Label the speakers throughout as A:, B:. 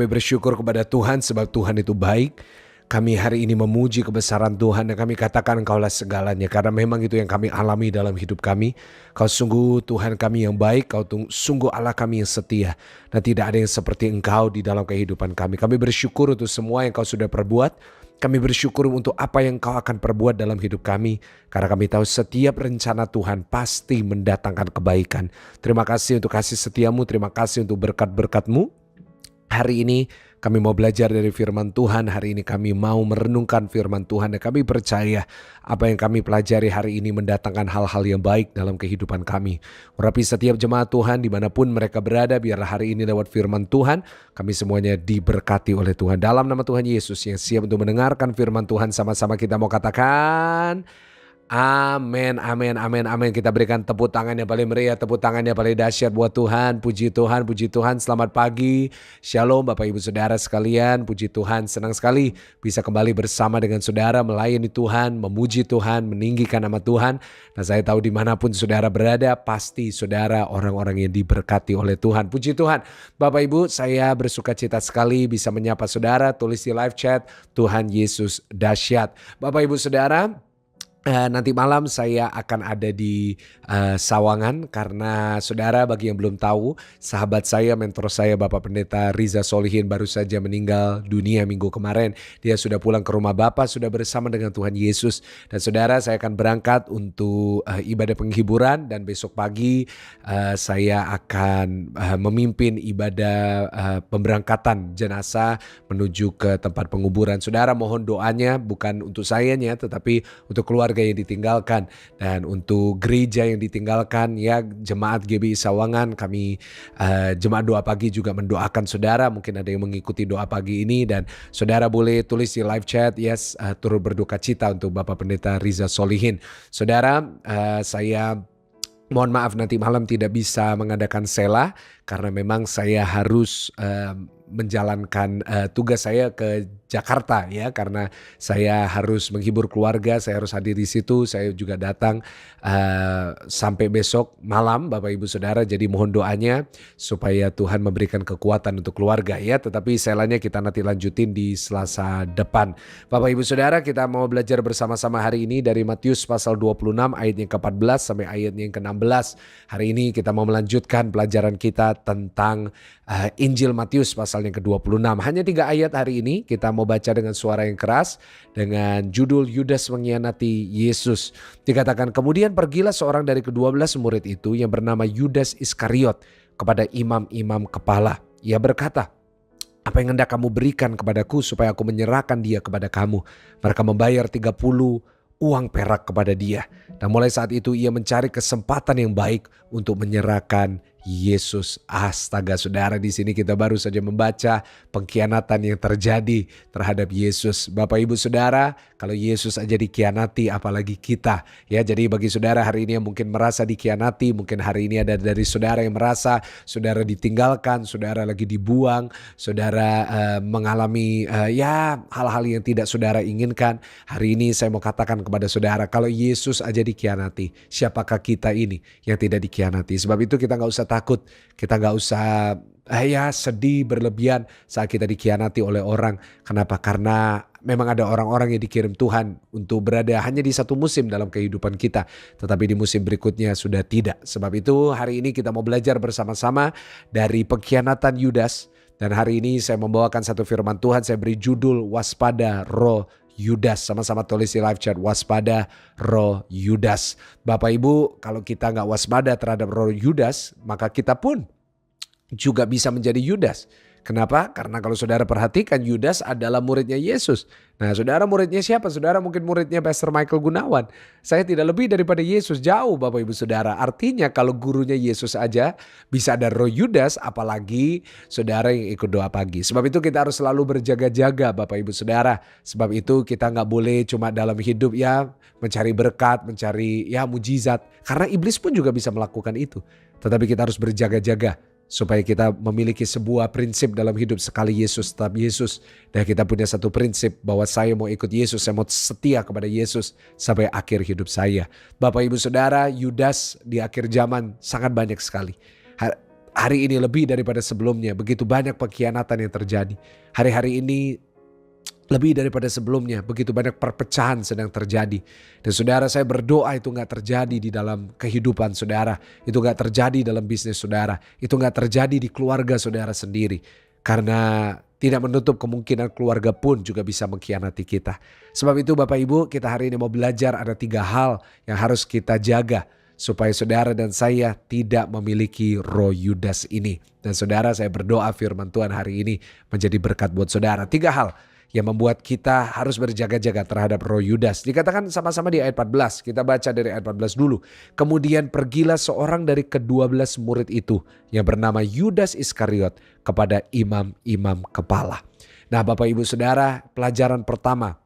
A: kami bersyukur kepada Tuhan sebab Tuhan itu baik. Kami hari ini memuji kebesaran Tuhan dan kami katakan Engkaulah segalanya. Karena memang itu yang kami alami dalam hidup kami. Kau sungguh Tuhan kami yang baik, Kau sungguh Allah kami yang setia. Dan tidak ada yang seperti Engkau di dalam kehidupan kami. Kami bersyukur untuk semua yang Kau sudah perbuat. Kami bersyukur untuk apa yang Kau akan perbuat dalam hidup kami. Karena kami tahu setiap rencana Tuhan pasti mendatangkan kebaikan. Terima kasih untuk kasih setiamu, terima kasih untuk berkat-berkat-Mu. Hari ini kami mau belajar dari firman Tuhan, hari ini kami mau merenungkan firman Tuhan dan kami percaya apa yang kami pelajari hari ini mendatangkan hal-hal yang baik dalam kehidupan kami. Urapi setiap jemaat Tuhan dimanapun mereka berada, biarlah hari ini lewat firman Tuhan kami semuanya diberkati oleh Tuhan. Dalam nama Tuhan Yesus yang siap untuk mendengarkan firman Tuhan, sama-sama kita mau katakan amin, amin, amin, amin. Kita berikan tepuk tangan yang paling meriah, tepuk tangan yang paling dahsyat buat Tuhan. Puji Tuhan, puji Tuhan. Selamat pagi, shalom Bapak Ibu Saudara sekalian. Puji Tuhan, senang sekali bisa kembali bersama dengan saudara melayani Tuhan, memuji Tuhan, meninggikan nama Tuhan. Nah, saya tahu dimanapun saudara berada, pasti saudara orang-orang yang diberkati oleh Tuhan. Puji Tuhan. Bapak Ibu, saya bersuka cita sekali bisa menyapa saudara. Tulis di live chat, Tuhan Yesus dahsyat. Bapak Ibu Saudara, nanti malam saya akan ada di Sawangan karena saudara bagi yang belum tahu, sahabat saya, mentor saya Bapak Pendeta Riza Solihin baru saja meninggal dunia minggu kemarin. Dia sudah pulang ke rumah Bapak, sudah bersama dengan Tuhan Yesus. Dan saudara, saya akan berangkat untuk ibadah penghiburan dan besok pagi saya akan memimpin ibadah pemberangkatan jenazah menuju ke tempat penguburan. Saudara, mohon doanya bukan untuk sayanya tetapi untuk keluarga yang ditinggalkan dan untuk gereja yang ditinggalkan, ya jemaat GBI Sawangan. Kami jemaat doa pagi juga mendoakan saudara. Mungkin ada yang mengikuti doa pagi ini dan saudara boleh tulis di live chat, yes, turut berduka cita untuk Bapak Pendeta Riza Solihin. Saudara, saya mohon maaf nanti malam tidak bisa mengadakan sela karena memang saya harus menjalankan tugas saya ke Jakarta, ya, karena saya harus menghibur keluarga, saya harus hadir di situ. Saya juga datang sampai besok malam Bapak Ibu Saudara. Jadi mohon doanya supaya Tuhan memberikan kekuatan untuk keluarga, ya. Tetapi selanya kita nanti lanjutin di Selasa depan. Bapak Ibu Saudara, kita mau belajar bersama-sama hari ini dari Matius pasal 26 ayatnya ke-14 sampai ayatnya yang ke-16. Hari ini kita mau melanjutkan pelajaran kita tentang Injil Matius pasal yang ke-26. Hanya 3 ayat hari ini kita mau baca dengan suara yang keras dengan judul Yudas mengkhianati Yesus. Dikatakan, kemudian pergilah seorang dari ke-12 murid itu yang bernama Yudas Iskariot kepada imam-imam kepala. Ia berkata, apa yang hendak kamu berikan kepadaku supaya aku menyerahkan dia kepada kamu? Mereka membayar 30 uang perak kepada dia. Dan mulai saat itu ia mencari kesempatan yang baik untuk menyerahkan Yesus. Astaga, saudara, di sini kita baru saja membaca pengkhianatan yang terjadi terhadap Yesus. Bapak Ibu Saudara, kalau Yesus aja dikhianati apalagi kita, ya. Jadi bagi saudara hari ini yang mungkin merasa dikhianati, mungkin hari ini ada dari saudara yang merasa saudara ditinggalkan, saudara lagi dibuang, saudara mengalami hal-hal yang tidak saudara inginkan. Hari ini saya mau katakan kepada saudara, kalau Yesus aja dikhianati, siapakah kita ini yang tidak dikhianati? Sebab itu kita gak usah takut, kita gak usah sedih berlebihan saat kita dikhianati oleh orang. Kenapa? Karena memang ada orang-orang yang dikirim Tuhan untuk berada hanya di satu musim dalam kehidupan kita, tetapi di musim berikutnya sudah tidak. Sebab itu hari ini kita mau belajar bersama-sama dari pengkhianatan Yudas. Dan hari ini saya membawakan satu firman Tuhan, saya beri judul Waspada Roh Yudas. Sama-sama tulis di live chat, waspada roh Yudas. Bapak Ibu, kalau kita gak waspada terhadap roh Yudas, maka kita pun juga bisa menjadi Yudas. Kenapa? Karena kalau saudara perhatikan, Yudas adalah muridnya Yesus. Nah, saudara muridnya siapa? Saudara mungkin muridnya Pastor Michael Gunawan. Saya tidak lebih daripada Yesus, jauh Bapak Ibu Saudara. Artinya kalau gurunya Yesus aja bisa ada roh Yudas, apalagi saudara yang ikut doa pagi. Sebab itu kita harus selalu berjaga-jaga Bapak Ibu Saudara. Sebab itu kita gak boleh cuma dalam hidup mencari berkat, mencari mujizat. Karena iblis pun juga bisa melakukan itu. Tetapi kita harus berjaga-jaga supaya kita memiliki sebuah prinsip dalam hidup, sekali Yesus tetap Yesus. Dan kita punya satu prinsip bahwa saya mau ikut Yesus, saya mau setia kepada Yesus sampai akhir hidup saya. Bapak Ibu Saudara, Yudas di akhir zaman sangat banyak sekali. hari ini lebih daripada sebelumnya. Begitu banyak pengkhianatan yang terjadi. Hari-hari ini lebih daripada sebelumnya, begitu banyak perpecahan sedang terjadi. Dan saudara, saya berdoa itu gak terjadi di dalam kehidupan saudara. Itu gak terjadi dalam bisnis saudara. Itu gak terjadi di keluarga saudara sendiri. Karena tidak menutup kemungkinan keluarga pun juga bisa mengkhianati kita. Sebab itu Bapak Ibu, kita hari ini mau belajar ada 3 hal yang harus kita jaga. Supaya saudara dan saya tidak memiliki roh Yudas ini. Dan saudara, saya berdoa firman Tuhan hari ini menjadi berkat buat saudara. 3 hal yang membuat kita harus berjaga-jaga terhadap roh Yudas. Dikatakan sama-sama di ayat 14. Kita baca dari ayat 14 dulu. Kemudian pergilah seorang dari ke-12 murid itu yang bernama Yudas Iskariot kepada imam-imam kepala. Nah Bapak Ibu Saudara, pelajaran pertama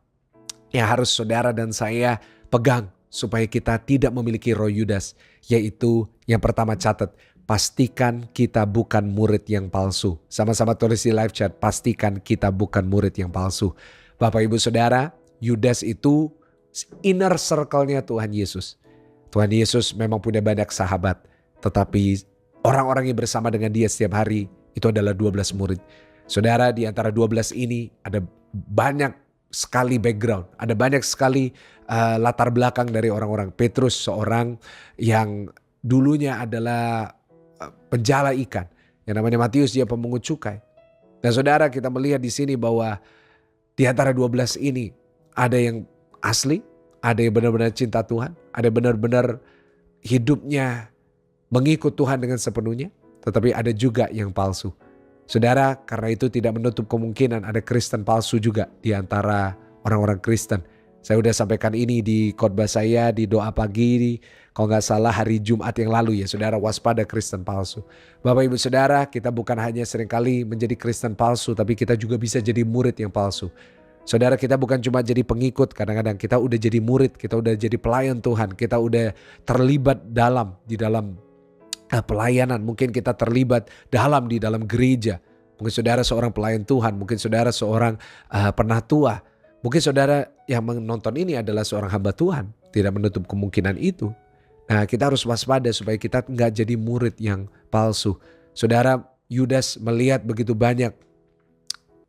A: yang harus saudara dan saya pegang supaya kita tidak memiliki roh Yudas, yaitu yang pertama, catat. Pastikan kita bukan murid yang palsu. Sama-sama tulis di live chat, pastikan kita bukan murid yang palsu. Bapak Ibu Saudara, Yudas itu inner circle-nya Tuhan Yesus. Tuhan Yesus memang punya banyak sahabat. Tetapi orang-orang yang bersama dengan dia setiap hari itu adalah 12 murid. Saudara, di antara 12 ini ada banyak sekali background. Ada banyak sekali latar belakang dari orang-orang. Petrus seorang yang dulunya adalah penjala ikan. Yang namanya Matius, dia pemungut cukai. Dan saudara, kita melihat di sini bahwa di antara 12 ini ada yang asli, ada yang benar-benar cinta Tuhan, ada benar-benar hidupnya mengikut Tuhan dengan sepenuhnya, tetapi ada juga yang palsu. Saudara, karena itu tidak menutup kemungkinan ada Kristen palsu juga di antara orang-orang Kristen. Saya sudah sampaikan ini di khotbah saya di doa pagi, kalau nggak salah hari Jumat yang lalu ya, saudara, waspada Kristen palsu. Bapak Ibu Saudara, kita bukan hanya seringkali menjadi Kristen palsu, tapi kita juga bisa jadi murid yang palsu. Saudara, kita bukan cuma jadi pengikut, kadang-kadang kita udah jadi murid, kita udah jadi pelayan Tuhan, kita udah terlibat di dalam pelayanan, mungkin kita terlibat di dalam gereja. Mungkin saudara seorang pelayan Tuhan, mungkin saudara seorang penatua. Mungkin saudara yang menonton ini adalah seorang hamba Tuhan. Tidak menutup kemungkinan itu. Nah, kita harus waspada supaya kita nggak jadi murid yang palsu. Saudara, Yudas melihat begitu banyak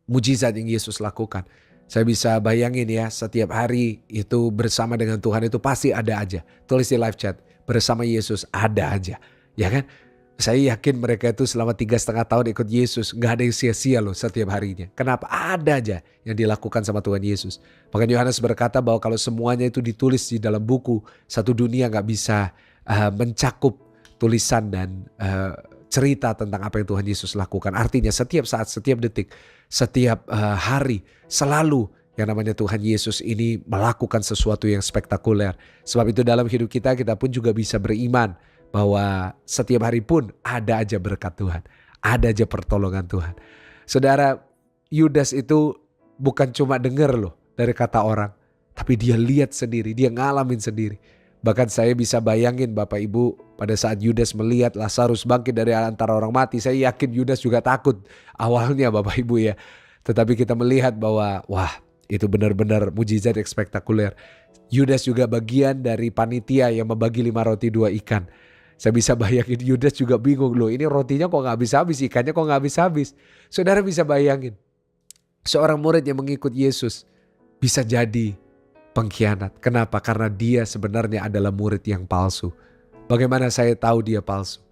A: mujizat yang Yesus lakukan. Saya bisa bayangin ya, setiap hari itu bersama dengan Tuhan itu pasti ada aja. Tulis di live chat, bersama Yesus ada aja. Ya kan? Saya yakin mereka itu selama 3,5 tahun ikut Yesus, gak ada yang sia-sia loh setiap harinya. Kenapa? Ada aja yang dilakukan sama Tuhan Yesus. Makanya Yohanes berkata bahwa kalau semuanya itu ditulis di dalam buku, satu dunia gak bisa mencakup tulisan dan cerita tentang apa yang Tuhan Yesus lakukan. Artinya setiap saat, setiap detik, setiap hari, selalu yang namanya Tuhan Yesus ini melakukan sesuatu yang spektakuler. Sebab itu dalam hidup kita pun juga bisa beriman bahwa setiap hari pun ada aja berkat Tuhan, ada aja pertolongan Tuhan. Saudara, Yudas itu bukan cuma dengar loh dari kata orang, tapi dia lihat sendiri, dia ngalamin sendiri. Bahkan saya bisa bayangin Bapak Ibu, pada saat Yudas melihat Lazarus bangkit dari antara orang mati, saya yakin Yudas juga takut awalnya Bapak Ibu ya. Tetapi kita melihat bahwa wah, itu benar-benar mujizat yang spektakuler. Yudas juga bagian dari panitia yang membagi 5 roti 2 ikan. Saya bisa bayangin Yudas juga bingung loh, ini rotinya kok gak habis-habis, ikannya kok gak habis-habis. Saudara bisa bayangin, seorang murid yang mengikut Yesus bisa jadi pengkhianat. Kenapa? Karena dia sebenarnya adalah murid yang palsu. Bagaimana saya tahu dia palsu?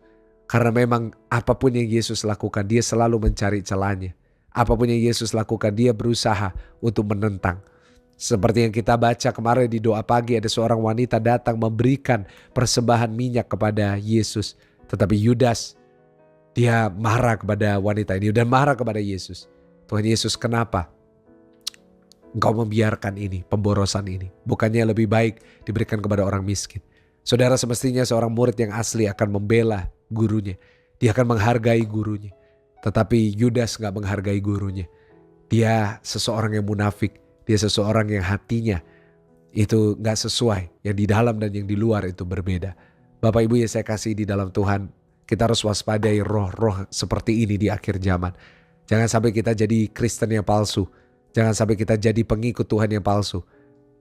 A: Karena memang apapun yang Yesus lakukan, dia selalu mencari celahnya. Apapun yang Yesus lakukan, dia berusaha untuk menentang. Seperti yang kita baca kemarin di doa pagi, ada seorang wanita datang memberikan persembahan minyak kepada Yesus. Tetapi Yudas, dia marah kepada wanita ini dan marah kepada Yesus. Tuhan Yesus, kenapa engkau membiarkan ini, pemborosan ini? Bukannya lebih baik diberikan kepada orang miskin? Saudara, semestinya seorang murid yang asli akan membela gurunya. Dia akan menghargai gurunya. Tetapi Yudas gak menghargai gurunya. Dia seseorang yang munafik. Dia seseorang yang hatinya itu gak sesuai. Yang di dalam dan yang di luar itu berbeda. Bapak Ibu yang saya kasih di dalam Tuhan, kita harus waspadai roh-roh seperti ini di akhir zaman. Jangan sampai kita jadi Kristen yang palsu. Jangan sampai kita jadi pengikut Tuhan yang palsu.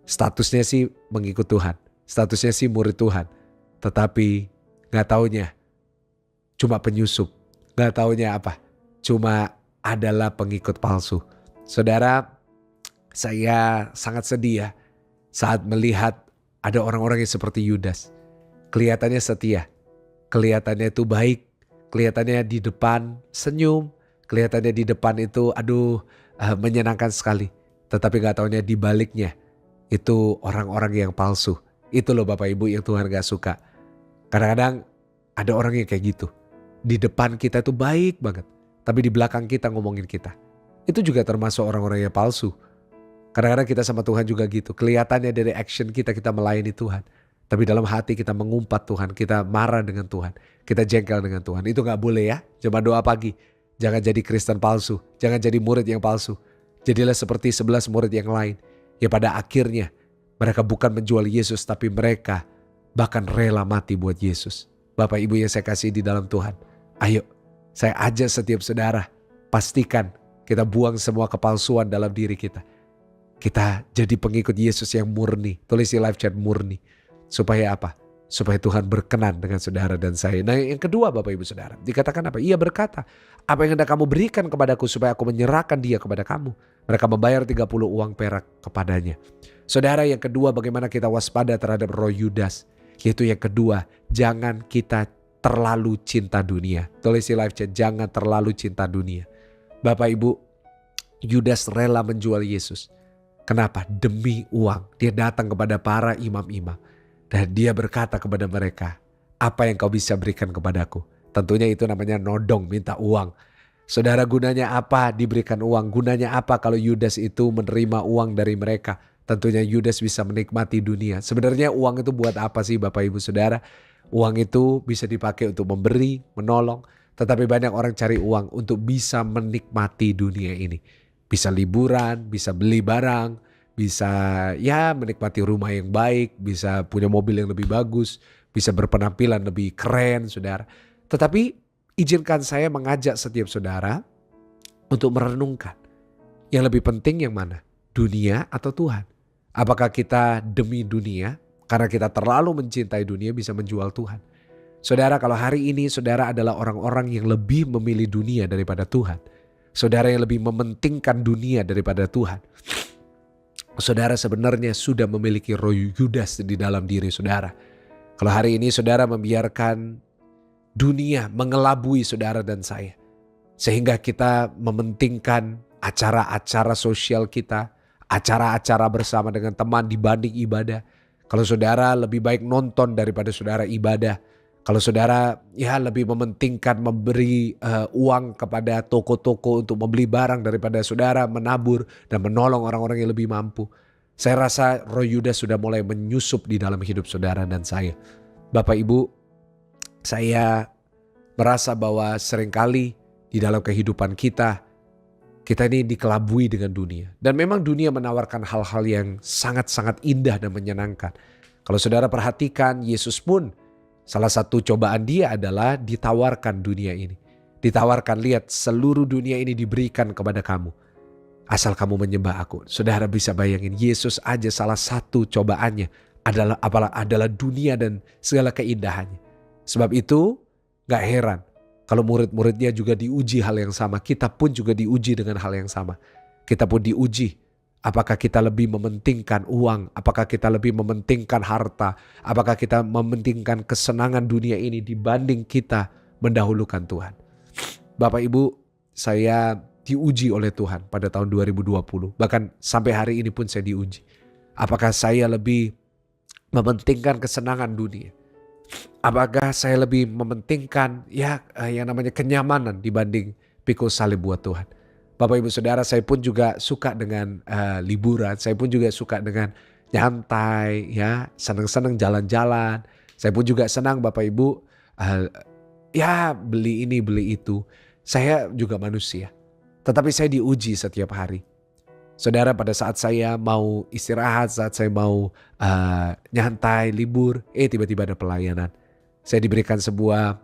A: Statusnya sih mengikut Tuhan. Statusnya sih murid Tuhan. Tetapi gak taunya cuma penyusup. Gak taunya apa, cuma adalah pengikut palsu. Saudara, saya sangat sedih ya saat melihat ada orang-orang yang seperti Yudas. Kelihatannya setia, kelihatannya itu baik, kelihatannya di depan senyum, kelihatannya di depan itu menyenangkan sekali. Tetapi gak taunya di baliknya itu orang-orang yang palsu. Itu loh Bapak Ibu yang Tuhan gak suka. Kadang-kadang ada orang yang kayak gitu. Di depan kita itu baik banget, tapi di belakang kita ngomongin kita. Itu juga termasuk orang-orang yang palsu. Kadang-kadang kita sama Tuhan juga gitu. Kelihatannya dari action kita melayani Tuhan. Tapi dalam hati kita mengumpat Tuhan. Kita marah dengan Tuhan. Kita jengkel dengan Tuhan. Itu gak boleh ya. Cuma doa pagi. Jangan jadi Kristen palsu. Jangan jadi murid yang palsu. Jadilah seperti 11 murid yang lain. Ya pada akhirnya mereka bukan menjual Yesus. Tapi mereka bahkan rela mati buat Yesus. Bapak Ibu yang saya kasih di dalam Tuhan. Ayo saya ajak setiap saudara. Pastikan kita buang semua kepalsuan dalam diri kita. Kita jadi pengikut Yesus yang murni. Tulis di live chat murni. Supaya apa? Supaya Tuhan berkenan dengan saudara dan saya. Nah yang kedua Bapak Ibu Saudara. Dikatakan apa? Ia berkata, apa yang hendak kamu berikan kepadaku supaya aku menyerahkan dia kepada kamu. Mereka membayar 30 uang perak kepadanya. Saudara, yang kedua bagaimana kita waspada terhadap roh Yudas. Yaitu yang kedua, jangan kita terlalu cinta dunia. Tulis di live chat, jangan terlalu cinta dunia. Bapak Ibu, Yudas rela menjual Yesus. Kenapa? Demi uang. Dia datang kepada para imam-imam. Dan dia berkata kepada mereka, apa yang kau bisa berikan kepadaku? Tentunya itu namanya nodong, minta uang. Saudara, gunanya apa diberikan uang? Gunanya apa kalau Yudas itu menerima uang dari mereka? Tentunya Yudas bisa menikmati dunia. Sebenarnya uang itu buat apa sih Bapak Ibu Saudara? Uang itu bisa dipakai untuk memberi, menolong. Tetapi banyak orang cari uang untuk bisa menikmati dunia ini. Bisa liburan, bisa beli barang, bisa ya menikmati rumah yang baik, bisa punya mobil yang lebih bagus, bisa berpenampilan lebih keren saudara. Tetapi izinkan saya mengajak setiap saudara untuk merenungkan. Yang lebih penting yang mana? Dunia atau Tuhan? Apakah kita demi dunia karena kita terlalu mencintai dunia bisa menjual Tuhan? Saudara, kalau hari ini saudara adalah orang-orang yang lebih memilih dunia daripada Tuhan. Saudara yang lebih mementingkan dunia daripada Tuhan. Saudara sebenarnya sudah memiliki roh Yudas di dalam diri saudara. Kalau hari ini saudara membiarkan dunia mengelabui saudara dan saya. Sehingga kita mementingkan acara-acara sosial kita, acara-acara bersama dengan teman dibanding ibadah. Kalau saudara lebih baik nonton daripada saudara ibadah. Kalau saudara ya lebih mementingkan memberi uang kepada toko-toko untuk membeli barang daripada saudara menabur dan menolong orang-orang yang lebih mampu. Saya rasa roh Yudas sudah mulai menyusup di dalam hidup saudara dan saya. Bapak Ibu, saya merasa bahwa seringkali di dalam kehidupan kita ini dikelabui dengan dunia. Dan memang dunia menawarkan hal-hal yang sangat-sangat indah dan menyenangkan. Kalau saudara perhatikan, Yesus pun salah satu cobaan dia adalah ditawarkan dunia ini. Ditawarkan, lihat seluruh dunia ini diberikan kepada kamu. Asal kamu menyembah aku. Saudara bisa bayangin, Yesus aja salah satu cobaannya adalah dunia dan segala keindahannya. Sebab itu gak heran kalau murid-muridnya juga diuji hal yang sama. Kita pun juga diuji dengan hal yang sama. Kita pun diuji. Apakah kita lebih mementingkan uang? Apakah kita lebih mementingkan harta? Apakah kita mementingkan kesenangan dunia ini dibanding kita mendahulukan Tuhan? Bapak Ibu, saya diuji oleh Tuhan pada tahun 2020. Bahkan sampai hari ini pun saya diuji. Apakah saya lebih mementingkan kesenangan dunia? Apakah saya lebih mementingkan yang namanya kenyamanan dibanding pikul salib buat Tuhan? Bapak Ibu Saudara, saya pun juga suka dengan liburan. Saya pun juga suka dengan nyantai, ya, senang-senang jalan-jalan. Saya pun juga senang Bapak Ibu, beli ini, beli itu. Saya juga manusia. Tetapi saya diuji setiap hari. Saudara, pada saat saya mau istirahat, saat saya mau nyantai, libur, tiba-tiba ada pelayanan. Saya diberikan sebuah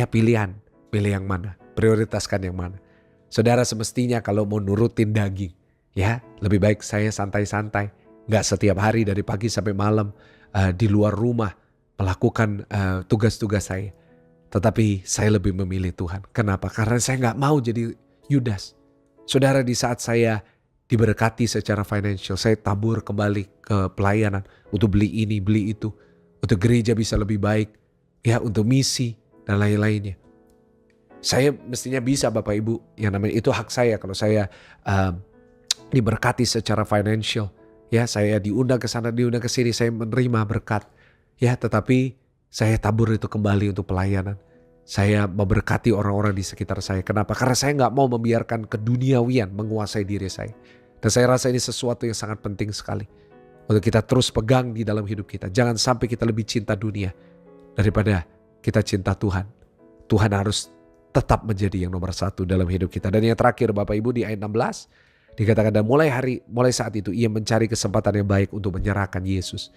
A: pilihan. Pilih yang mana, prioritaskan yang mana. Saudara, semestinya kalau mau nurutin daging, ya lebih baik saya santai-santai. Gak setiap hari dari pagi sampai malam di luar rumah melakukan tugas-tugas saya. Tetapi saya lebih memilih Tuhan. Kenapa? Karena saya nggak mau jadi Yudas. Saudara, di saat saya diberkati secara financial, saya tabur kembali ke pelayanan untuk beli ini, beli itu, untuk gereja bisa lebih baik, ya untuk misi dan lain-lainnya. Saya mestinya bisa Bapak Ibu, yang namanya itu hak saya kalau saya diberkati secara financial, ya saya diundang ke sana, diundang ke sini, saya menerima berkat, ya tetapi saya tabur itu kembali untuk pelayanan. Saya memberkati orang-orang di sekitar saya. Kenapa? Karena saya nggak mau membiarkan keduniawian menguasai diri saya. Dan saya rasa ini sesuatu yang sangat penting sekali untuk kita terus pegang di dalam hidup kita. Jangan sampai kita lebih cinta dunia daripada kita cinta Tuhan. Tuhan harus tetap menjadi yang nomor satu dalam hidup kita. Dan yang terakhir Bapak Ibu di ayat 16 dikatakan, dan mulai saat itu ia mencari kesempatan yang baik untuk menyerahkan Yesus.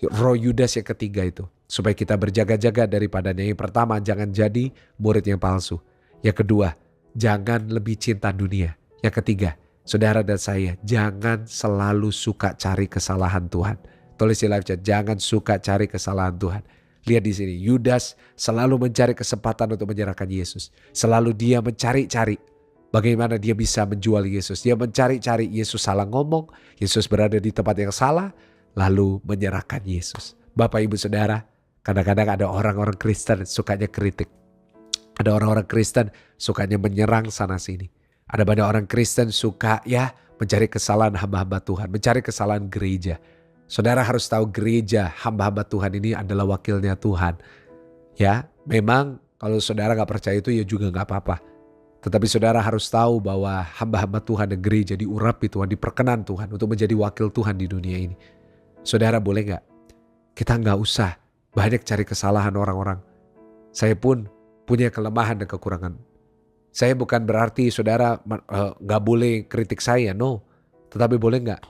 A: Roh Yudas yang ketiga itu, supaya kita berjaga-jaga daripadanya. Yang pertama, jangan jadi murid yang palsu. Yang kedua, jangan lebih cinta dunia. Yang ketiga, saudara dan saya, jangan selalu suka cari kesalahan Tuhan. Tulis di live chat, jangan suka cari kesalahan Tuhan. Lihat di sini, Yudas selalu mencari kesempatan untuk menyerahkan Yesus. Selalu dia mencari-cari bagaimana dia bisa menjual Yesus. Dia mencari-cari Yesus salah ngomong, Yesus berada di tempat yang salah, lalu menyerahkan Yesus. Bapak Ibu Saudara, kadang-kadang ada orang-orang Kristen sukanya kritik. Ada orang-orang Kristen sukanya menyerang sana sini. Ada banyak orang Kristen suka mencari kesalahan hamba-hamba Tuhan, mencari kesalahan gereja. Saudara harus tahu gereja hamba-hamba Tuhan ini adalah wakilnya Tuhan. Ya, memang kalau saudara gak percaya itu ya juga gak apa-apa. Tetapi saudara harus tahu bahwa hamba-hamba Tuhan dan gereja diurapi Tuhan, diperkenan Tuhan untuk menjadi wakil Tuhan di dunia ini. Saudara boleh gak? Kita gak usah banyak cari kesalahan orang-orang. Saya pun punya kelemahan dan kekurangan. Saya bukan berarti saudara gak boleh kritik saya, no. Tetapi boleh gak?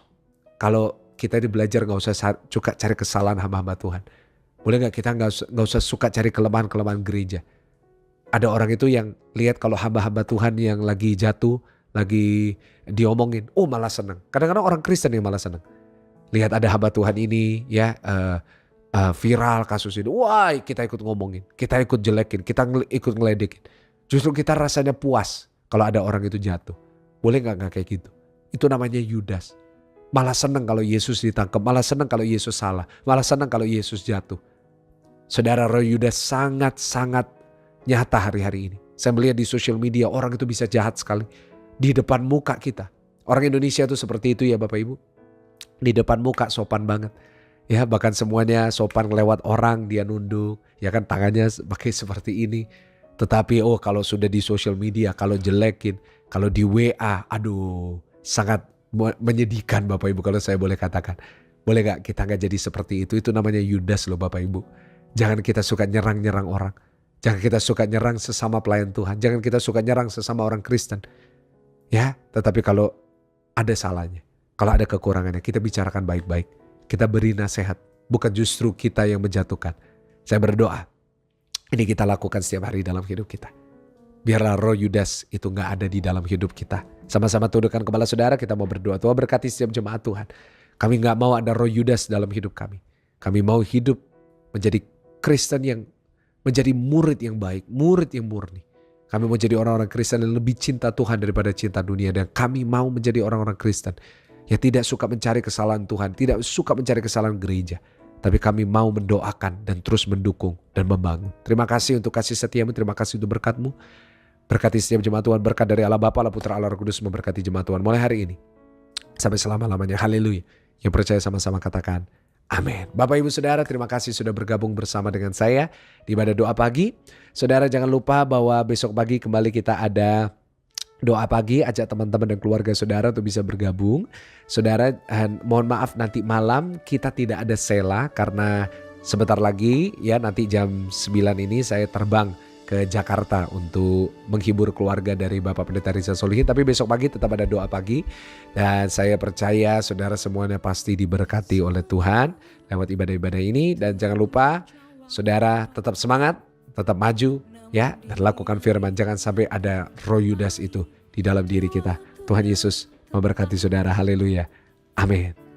A: Kalau kita ini belajar gak usah suka cari kesalahan hamba-hamba Tuhan. Boleh gak kita gak usah suka cari kelemahan-kelemahan gereja. Ada orang itu yang lihat kalau hamba-hamba Tuhan yang lagi jatuh, lagi diomongin, malah senang. Kadang-kadang orang Kristen yang malah senang. Lihat ada hamba Tuhan ini viral kasus ini. Wah, kita ikut ngomongin, kita ikut jelekin, kita ikut ngeledekin. Justru kita rasanya puas kalau ada orang itu jatuh. Boleh gak kayak gitu? Itu namanya Yudas. Malah senang kalau Yesus ditangkap, malah senang kalau Yesus salah, malah senang kalau Yesus jatuh. Saudara, roh Yudas sangat-sangat nyata hari-hari ini. Saya melihat di sosial media orang itu bisa jahat sekali di depan muka kita. Orang Indonesia itu seperti itu ya Bapak Ibu. Di depan muka sopan banget. Ya, bahkan semuanya sopan, lewat orang dia nunduk, ya kan, tangannya pakai seperti ini. Tetapi kalau sudah di sosial media, kalau jelekin, kalau di WA, aduh, sangat menyedihkan Bapak Ibu kalau saya boleh katakan. Boleh gak kita gak jadi seperti itu? Itu namanya Yudas loh Bapak Ibu. Jangan kita suka nyerang-nyerang orang. Jangan kita suka nyerang sesama pelayan Tuhan. Jangan kita suka nyerang sesama orang Kristen. Ya, tetapi kalau ada salahnya, kalau ada kekurangannya, kita bicarakan baik-baik. Kita beri nasihat, bukan justru kita yang menjatuhkan. Saya berdoa, ini kita lakukan setiap hari dalam hidup kita. Biarlah roh Yudas itu gak ada di dalam hidup kita. Sama-sama tundukkan kepala saudara, kita mau berdoa. Tuhan berkati setiap jemaat Tuhan. Kami gak mau ada roh Yudas dalam hidup kami. Kami mau hidup menjadi Kristen yang menjadi murid yang baik, murid yang murni. Kami mau jadi orang-orang Kristen yang lebih cinta Tuhan daripada cinta dunia. Dan kami mau menjadi orang-orang Kristen yang tidak suka mencari kesalahan Tuhan, tidak suka mencari kesalahan gereja. Tapi kami mau mendoakan dan terus mendukung dan membangun. Terima kasih untuk kasih setiamu, terima kasih untuk berkat-Mu. Berkati setiap jemaat Tuhan, berkat dari Allah Bapa, Allah Putra, Allah Roh Kudus memberkati jemaat Tuhan mulai hari ini sampai selama-lamanya. Haleluya. Yang percaya sama-sama katakan amin. Bapak Ibu Saudara, terima kasih sudah bergabung bersama dengan saya di ibadah doa pagi. Saudara jangan lupa bahwa besok pagi kembali kita ada doa pagi. Ajak teman-teman dan keluarga saudara untuk bisa bergabung. Saudara, mohon maaf nanti malam kita tidak ada sela karena sebentar lagi ya nanti jam 9 ini saya terbang ke Jakarta untuk menghibur keluarga dari Bapak Pendeta Rizal Solihin. Tapi besok pagi tetap ada doa pagi. Dan saya percaya saudara semuanya pasti diberkati oleh Tuhan lewat ibadah-ibadah ini. Dan jangan lupa saudara tetap semangat, tetap maju ya. Dan lakukan firman, jangan sampai ada roh Yudas itu di dalam diri kita. Tuhan Yesus memberkati saudara, haleluya, amin.